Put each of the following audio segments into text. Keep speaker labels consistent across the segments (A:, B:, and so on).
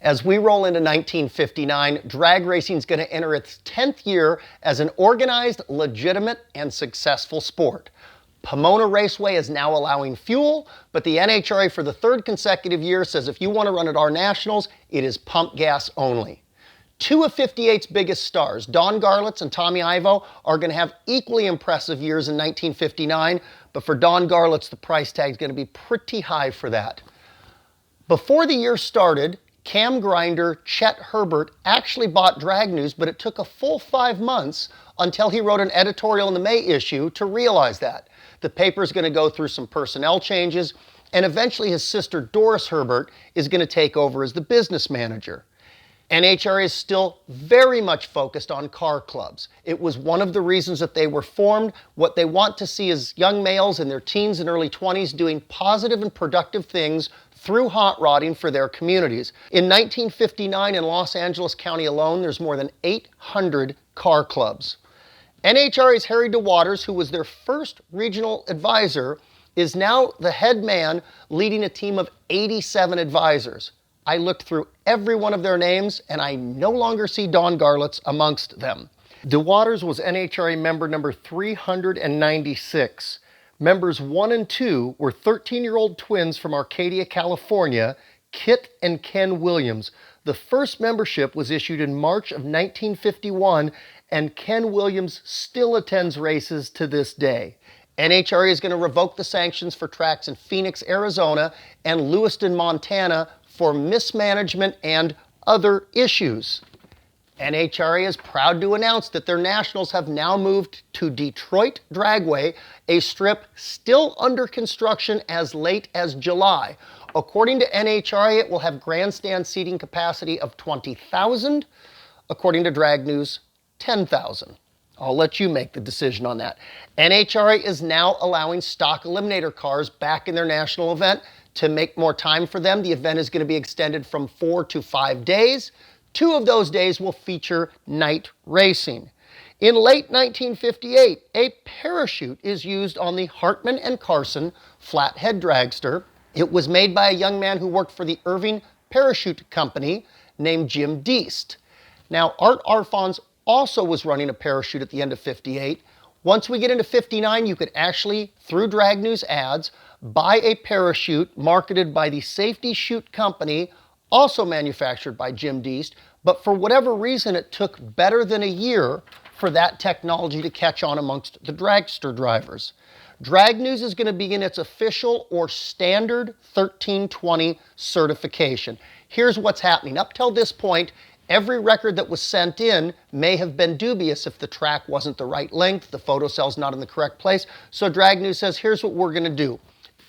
A: As we roll into 1959, drag racing is going to enter its 10th year as an organized, legitimate, and successful sport. Pomona Raceway is now allowing fuel, but the NHRA for the third consecutive year says if you want to run at our nationals, it is pump gas only. Two of 58's biggest stars, Don Garlits and Tommy Ivo, are going to have equally impressive years in 1959, but for Don Garlits, the price tag is going to be pretty high for that. Before the year started, Cam grinder Chet Herbert actually bought Drag News, but it took a full 5 months until he wrote an editorial in the May issue to realize that. The paper's going to go through some personnel changes, and eventually his sister Doris Herbert is going to take over as the business manager. NHRA is still very much focused on car clubs. It was one of the reasons that they were formed. What they want to see is young males in their teens and early 20s doing positive and productive things through hot rodding for their communities. In 1959 in Los Angeles County alone, there's more than 800 car clubs. NHRA's Harry DeWaters, who was their first regional advisor, is now the head man leading a team of 87 advisors. I looked through every one of their names, and I no longer see Don Garlits amongst them. DeWaters was NHRA member number 396. Members 1 and 2 were 13-year-old twins from Arcadia, California, Kit and Ken Williams. The first membership was issued in March of 1951, and Ken Williams still attends races to this day. NHRA is going to revoke the sanctions for tracks in Phoenix, Arizona, and Lewiston, Montana, for mismanagement and other issues. NHRA is proud to announce that their nationals have now moved to Detroit Dragway, a strip still under construction as late as July. According to NHRA, it will have grandstand seating capacity of 20,000. According to Drag News, 10,000. I'll let you make the decision on that. NHRA is now allowing stock eliminator cars back in their national event. To make more time for them, the event is going to be extended from 4 to 5 days. 2 of those days will feature night racing. In late 1958, a parachute is used on the Hartman and Carson flathead dragster. It was made by a young man who worked for the Irving Parachute Company named Jim Deast. Now, Art Arfons also was running a parachute at the end of 58. Once we get into 59, you could actually, through Drag News ads, buy a parachute marketed by the Safety Chute Company, also manufactured by Jim Deast, but for whatever reason, it took better than a year for that technology to catch on amongst the dragster drivers. Drag News is going to begin its official or standard 1320 certification. Here's what's happening. Up till this point, every record that was sent in may have been dubious if the track wasn't the right length, the photocell's not in the correct place. So Drag News says, here's what we're going to do.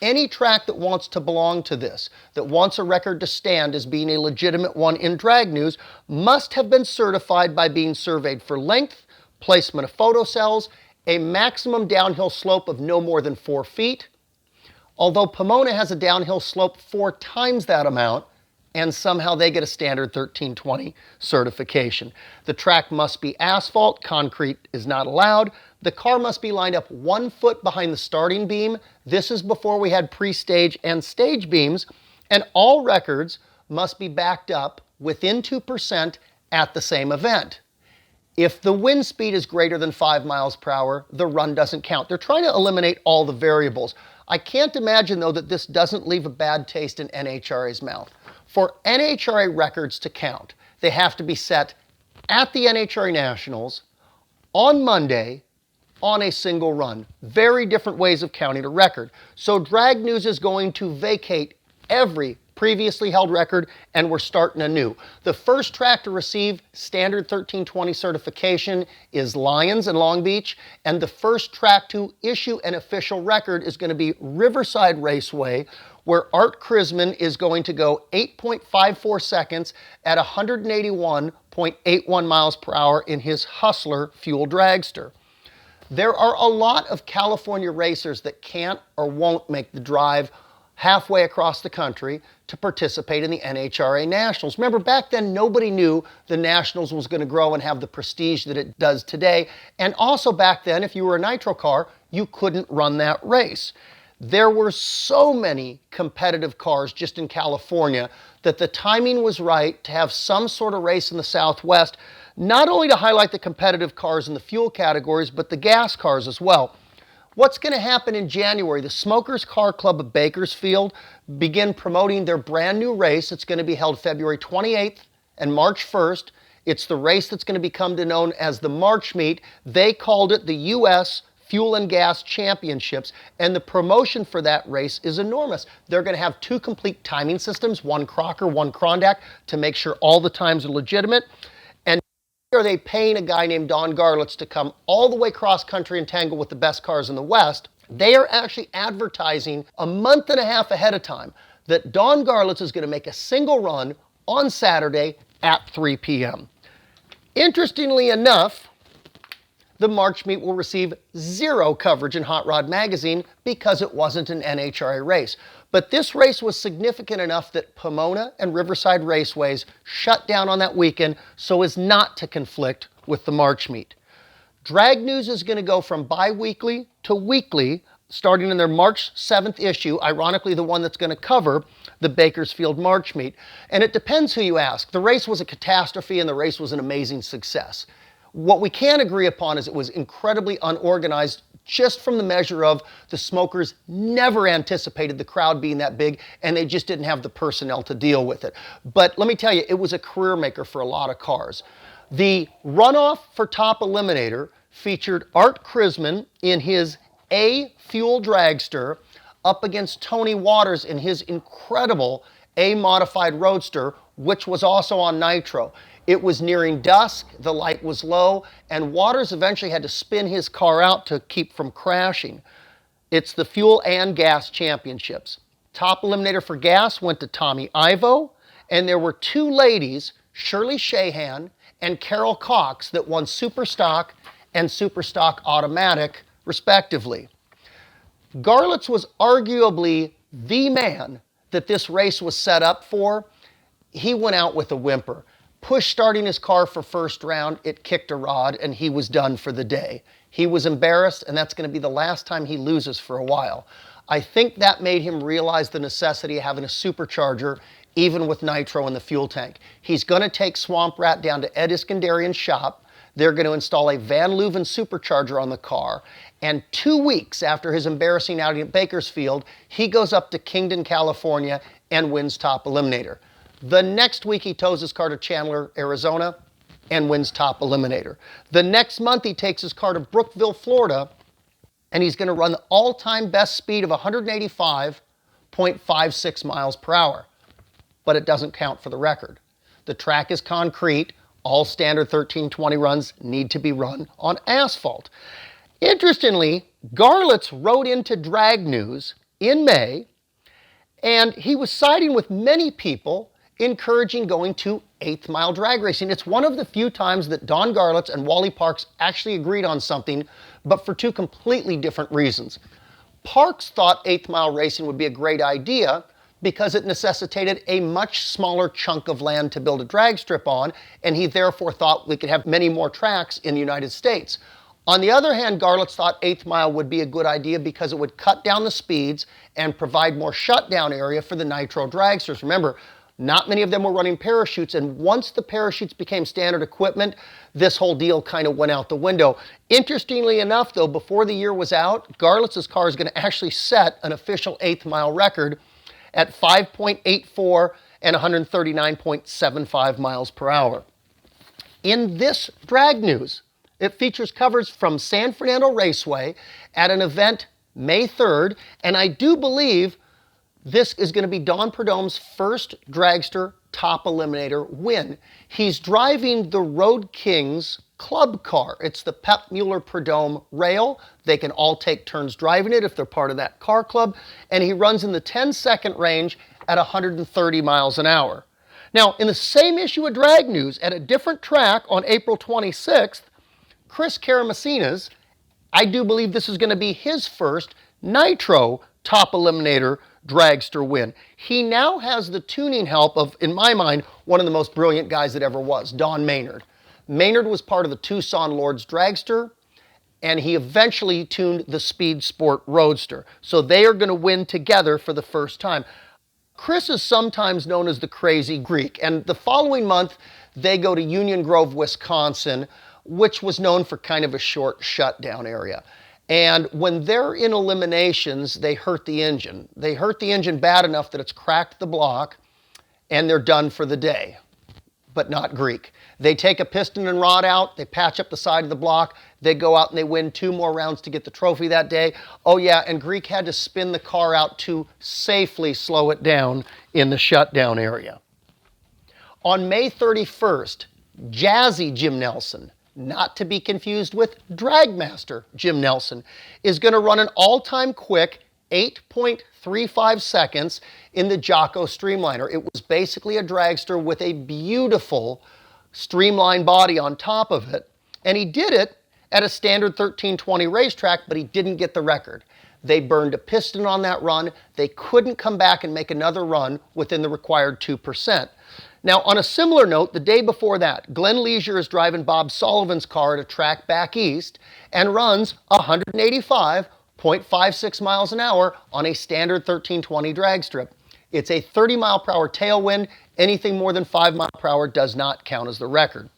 A: Any track that wants to belong to this, that wants a record to stand as being a legitimate one in Drag News, must have been certified by being surveyed for length, placement of photocells, a maximum downhill slope of no more than 4 feet. Although Pomona has a downhill slope 4 times that amount, and somehow they get a standard 1320 certification. The track must be asphalt, concrete is not allowed. The car must be lined up 1 foot behind the starting beam. This is before we had pre-stage and stage beams, and all records must be backed up within 2% at the same event. If the wind speed is greater than 5 miles per hour, the run doesn't count. They're trying to eliminate all the variables. I can't imagine, though, that this doesn't leave a bad taste in NHRA's mouth. For NHRA records to count, they have to be set at the NHRA Nationals on Monday on a single run. Very different ways of counting a record. So Drag News is going to vacate every previously held record, and we're starting anew. The first track to receive standard 1320 certification is Lyons in Long Beach, and the first track to issue an official record is going to be Riverside Raceway, where Art Krisman is going to go 8.54 seconds at 181.81 miles per hour in his Hustler fuel dragster. There are a lot of California racers that can't or won't make the drive halfway across the country to participate in the NHRA Nationals. Remember, back then, nobody knew the Nationals was going to grow and have the prestige that it does today. And also back then, if you were a nitro car, you couldn't run that race. There were so many competitive cars just in California that the timing was right to have some sort of race in the Southwest, not only to highlight the competitive cars in the fuel categories, but the gas cars as well. What's going to happen in January? The Smokers Car Club of Bakersfield begin promoting their brand new race. It's going to be held February 28th and March 1st. It's the race that's going to become known as the March Meet. They called it the U.S. Fuel and Gas Championships, and the promotion for that race is enormous. They're going to have 2 complete timing systems, one Crocker, one Krondak, to make sure all the times are legitimate. And are they paying a guy named Don Garlits to come all the way cross country and tangle with the best cars in the West? They are actually advertising a month and a half ahead of time that Don Garlits is going to make a single run on Saturday at 3 p.m. Interestingly enough, the March Meet will receive 0 coverage in Hot Rod Magazine because it wasn't an NHRA race. But this race was significant enough that Pomona and Riverside Raceways shut down on that weekend so as not to conflict with the March Meet. Drag News is going to go from bi-weekly to weekly, starting in their March 7th issue, ironically the one that's going to cover the Bakersfield March Meet. And it depends who you ask. The race was a catastrophe and the race was an amazing success. What we can agree upon is it was incredibly unorganized, just from the measure of the Smokers never anticipated the crowd being that big, and they just didn't have the personnel to deal with it. But let me tell you, it was a career maker for a lot of cars. The runoff for Top Eliminator featured Art Krisman in his A Fuel Dragster up against Tony Waters in his incredible A Modified Roadster, which was also on nitro. It was nearing dusk, the light was low, and Waters eventually had to spin his car out to keep from crashing. It's the Fuel and Gas Championships. Top Eliminator for gas went to Tommy Ivo, and there were 2 ladies, Shirley Shahan and Carol Cox, that won Super Stock and Super Stock Automatic, respectively. Garlits was arguably the man that this race was set up for. He went out with a whimper. Push starting his car for first round, it kicked a rod, and he was done for the day. He was embarrassed, and that's going to be the last time he loses for a while. I think that made him realize the necessity of having a supercharger, even with nitro in the fuel tank. He's going to take Swamp Rat down to Ed Iskandarian's shop. They're going to install a Van Leuven supercharger on the car. And 2 weeks after his embarrassing outing at Bakersfield, he goes up to Kingdon, California, and wins Top Eliminator. The next week, he tows his car to Chandler, Arizona, and wins Top Eliminator. The next month, he takes his car to Brookville, Florida, and he's going to run the all-time best speed of 185.56 miles per hour. But it doesn't count for the record. The track is concrete. All standard 1320 runs need to be run on asphalt. Interestingly, Garlits wrote into Drag News in May, and he was siding with many people encouraging going to 8th mile drag racing. It's one of the few times that Don Garlits and Wally Parks actually agreed on something, but for 2 completely different reasons. Parks thought 8th mile racing would be a great idea because it necessitated a much smaller chunk of land to build a drag strip on, and he therefore thought we could have many more tracks in the United States. On the other hand, Garlits thought 8th mile would be a good idea because it would cut down the speeds and provide more shutdown area for the nitro dragsters. Remember, not many of them were running parachutes, and once the parachutes became standard equipment, this whole deal kind of went out the window. Interestingly enough, though, before the year was out, Garlits' car is going to actually set an official 8th mile record at 5.84 and 139.75 miles per hour. In this Drag News, it features coverage from San Fernando Raceway at an event May 3rd, and I do believe this is going to be Don Prudhomme's first dragster Top Eliminator win. He's driving the Road Kings club car. It's the Pep Mueller Prudhomme rail. They can all take turns driving it if they're part of that car club, and he runs in the 10-second range at 130 miles an hour. Now, in the same issue of Drag News, at a different track on April 26th, Chris Karamessinas, I do believe this is going to be his first Nitro Top Eliminator dragster win. He now has the tuning help of, in my mind, one of the most brilliant guys that ever was, Don Maynard. Maynard was part of the Tucson Lords dragster, and he eventually tuned the Speed Sport Roadster. So they are going to win together for the first time. Chris is sometimes known as the Crazy Greek, and the following month they go to Union Grove, Wisconsin, which was known for kind of a short shutdown area. And when they're in eliminations, they hurt the engine. They hurt the engine bad enough that it's cracked the block, and they're done for the day. But not Greek. They take a piston and rod out, they patch up the side of the block, they go out and they win 2 more rounds to get the trophy that day. Oh yeah, and Greek had to spin the car out to safely slow it down in the shutdown area. On May 31st, Jazzy Jim Nelson, not to be confused with Dragmaster Jim Nelson, is going to run an all-time quick 8.35 seconds in the Jocko Streamliner. It was basically a dragster with a beautiful streamlined body on top of it, and he did it at a standard 1320 racetrack, but he didn't get the record. They burned a piston on that run. They couldn't come back and make another run within the required 2%. Now, on a similar note, the day before that, Glenn Leisure is driving Bob Sullivan's car at a track back east and runs 185.56 miles an hour on a standard 1320 drag strip. It's a 30 mile per hour tailwind. Anything more than 5 miles per hour does not count as the record.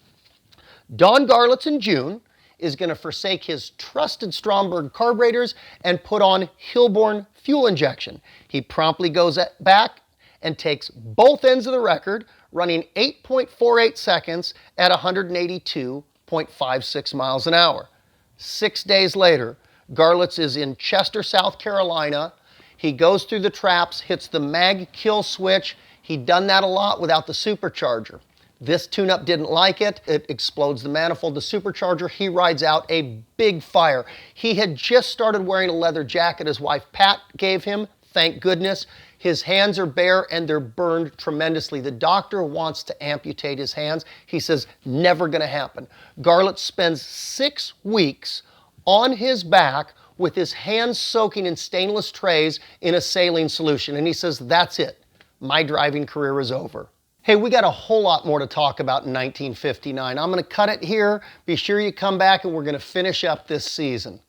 A: Don Garlits in June is going to forsake his trusted Stromberg carburetors and put on Hilborn fuel injection. He promptly goes back and takes both ends of the record, running 8.48 seconds at 182.56 miles an hour. 6 days later, Garlits is in Chester, South Carolina. He goes through the traps, hits the mag kill switch. He'd done that a lot without the supercharger. This tune-up didn't like it. It explodes the manifold. The supercharger, he rides out a big fire. He had just started wearing a leather jacket his wife Pat gave him, thank goodness. His hands are bare and they're burned tremendously. The doctor wants to amputate his hands. He says, never gonna happen. Garlits spends 6 weeks on his back with his hands soaking in stainless trays in a saline solution. And he says, that's it. My driving career is over. Hey, we got a whole lot more to talk about in 1959. I'm gonna cut it here. Be sure you come back and we're gonna finish up this season.